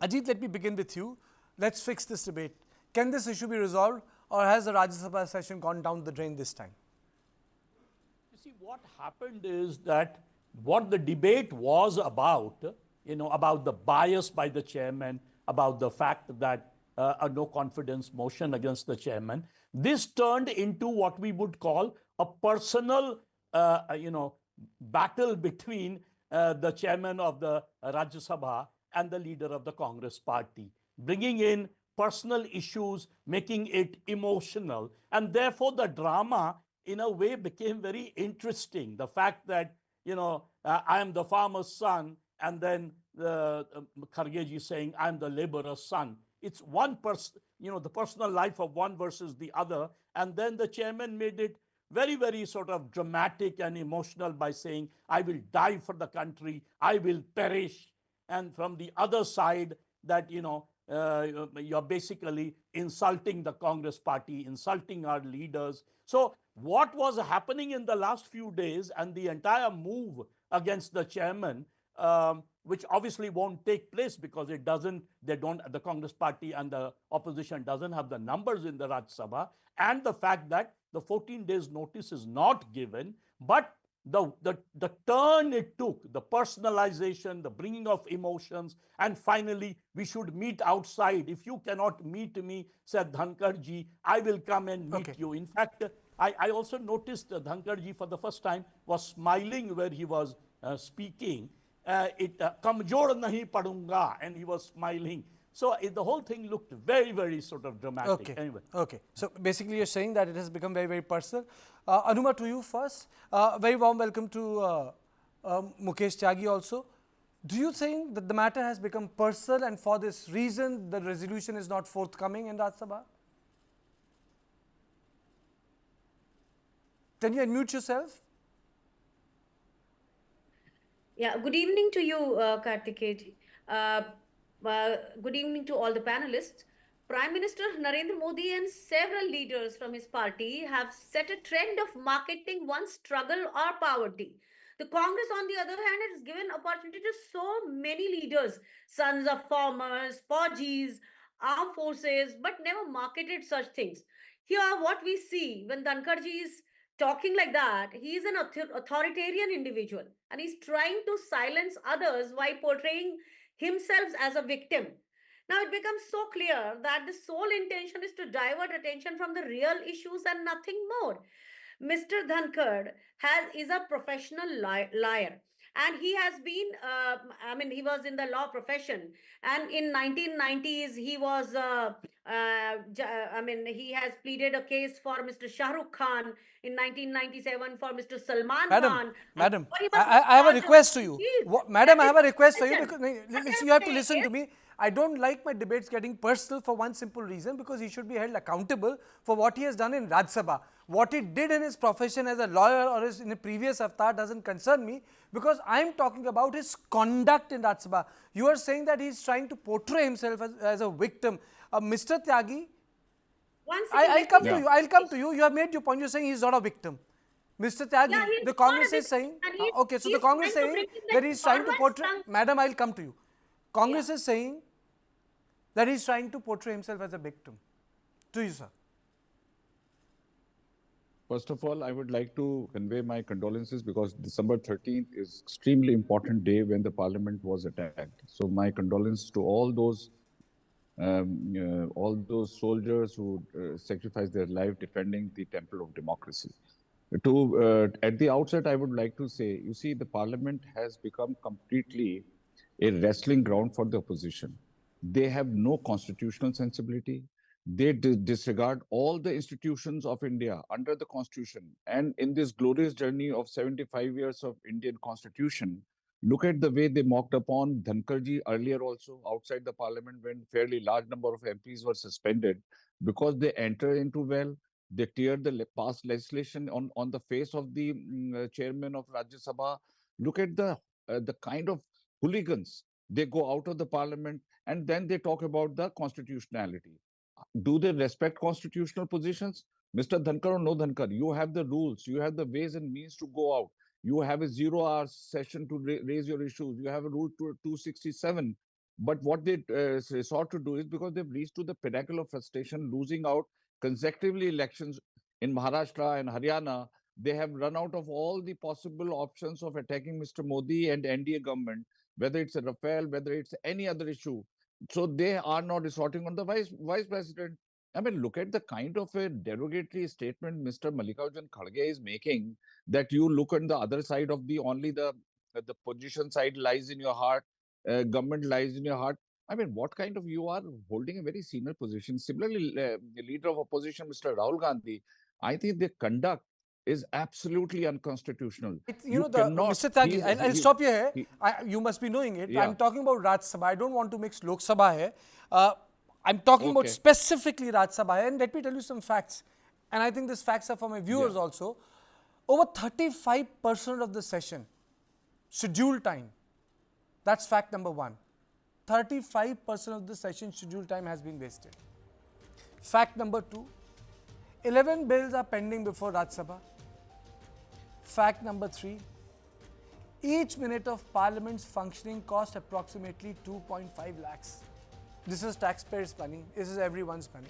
Ajit, let me begin with you. Let's fix this debate. Can this issue be resolved, or has the Rajya Sabha session gone down the drain this time? You see, what happened is that what the debate was about, about the bias by the chairman, about the fact that a no confidence motion against the chairman, this turned into what we would call a personal, battle between the chairman of the Rajya Sabha and the leader of the Congress party, bringing in personal issues, making it emotional. And therefore, the drama, in a way, became very interesting. The fact that, I am the farmer's son, and then Khargeji saying, I'm the laborer's son. It's one person, the personal life of one versus the other. And then the chairman made it very, very sort of dramatic and emotional by saying, I will die for the country, I will perish. And from the other side, that, you're basically insulting the Congress party, insulting our leaders. So, what was happening in the last few days and the entire move against the chairman, which obviously won't take place because the Congress party and the opposition doesn't have the numbers in the Rajya Sabha, and the fact that the 14 days notice is not given, but the turn it took, the personalization, the bringing of emotions, and finally, we should meet outside. If you cannot meet me, said Dhankarji, I will come and meet you. In fact, I also noticed Dhankarji for the first time was smiling where he was speaking. Kamjor nahi padunga, and he was smiling. So the whole thing looked very, very sort of dramatic. Okay. Anyway. Okay. So basically, you're saying that it has become very, very personal. Anuma, to you first. Very warm welcome to Mukesh Tyagi also. Do you think that the matter has become personal, and for this reason, the resolution is not forthcoming in Rajya Sabha? Can you unmute yourself? Yeah, good evening to you, Kartikeji. Good evening to all the panelists. Prime Minister Narendra Modi and several leaders from his party have set a trend of marketing one's struggle or poverty. The Congress, on the other hand, has given opportunity to so many leaders, sons of farmers, Faujis, armed forces, but never marketed such things. Here, what we see when Dhankarji is talking like that, he is an authoritarian individual and he's trying to silence others while portraying himself as a victim. Now it becomes so clear that the sole intention is to divert attention from the real issues and nothing more. Mr. Dhankar is a professional liar, and he has been. He was in the law profession, and in 1990s he was. He has pleaded a case for Mr. Shah Rukh Khan in 1997 for Mr. Salman Madam, Khan, and madam, he was I have a charged. request to you. Madam, I have a request for you Listen, because what I'm you have to saying listen is, to me. I don't like my debates getting personal for one simple reason, because he should be held accountable for what he has done in Rajya Sabha. What he did in his profession as a lawyer or in a previous avatar doesn't concern me, because I am talking about his conduct in Rajya Sabha. You are saying that he is trying to portray himself as a victim. Mr. Tyagi, one second, I'll let come me to Yeah. you. I'll come to you. You have made your point. You're saying he's not a victim. Mr. yeah, Tyagi, he's the not a Congress is victim, saying, and he's, okay, so the he's Congress is trying to saying pretend that like he's trying to farmers portray, some. Madam, I'll come to you. Congress Yeah. is saying that he's trying to portray himself as a victim. To you, sir. First of all, I would like to convey my condolences because December 13th is extremely important day when the parliament was attacked. So my condolences to all those soldiers who sacrificed their life defending the temple of democracy. At the outset, I would like to say, you see, the parliament has become completely a wrestling ground for the opposition. They have no constitutional sensibility. They disregard all the institutions of India under the constitution. And in this glorious journey of 75 years of Indian constitution, look at the way they mocked upon Dhankarji earlier also outside the parliament when fairly large number of MPs were suspended because they entered into well, they teared the past legislation on the face of the chairman of Rajya Sabha. Look at the kind of hooligans. They go out of the parliament and then they talk about the constitutionality. Do they respect constitutional positions? Mr. Dhankar or no Dhankar, you have the rules, you have the ways and means to go out. You have a 0 hour session to raise your issues. You have a rule 267. But what they resort to do is because they've reached to the pinnacle of frustration, losing out consecutively elections in Maharashtra and Haryana. They have run out of all the possible options of attacking Mr. Modi and NDA government, whether it's a Rafale, whether it's any other issue. So they are now resorting on the vice president. I mean, look at the kind of a derogatory statement Mr. Mallikarjun Kharge is making, that you look on the other side of the position side lies in your heart, government lies in your heart. I mean, what kind of, you are holding a very senior position. Similarly, the leader of opposition, Mr. Rahul Gandhi, I think the conduct is absolutely unconstitutional. You know, Mr. Tyagi, I'll stop you here. You must be knowing it. Yeah. I'm talking about Rajya Sabha. I don't want to mix Lok Sabha here. I'm talking about Okay. specifically Rajya Sabha here. And let me tell you some facts. And I think these facts are for my viewers also. Over 35% of the session, scheduled time. That's fact number one. 35% of the session scheduled time has been wasted. Fact number two, 11 bills are pending before Rajya Sabha. Fact number three, each minute of Parliament's functioning cost approximately 2.5 lakhs. This is taxpayers' money. This is everyone's money.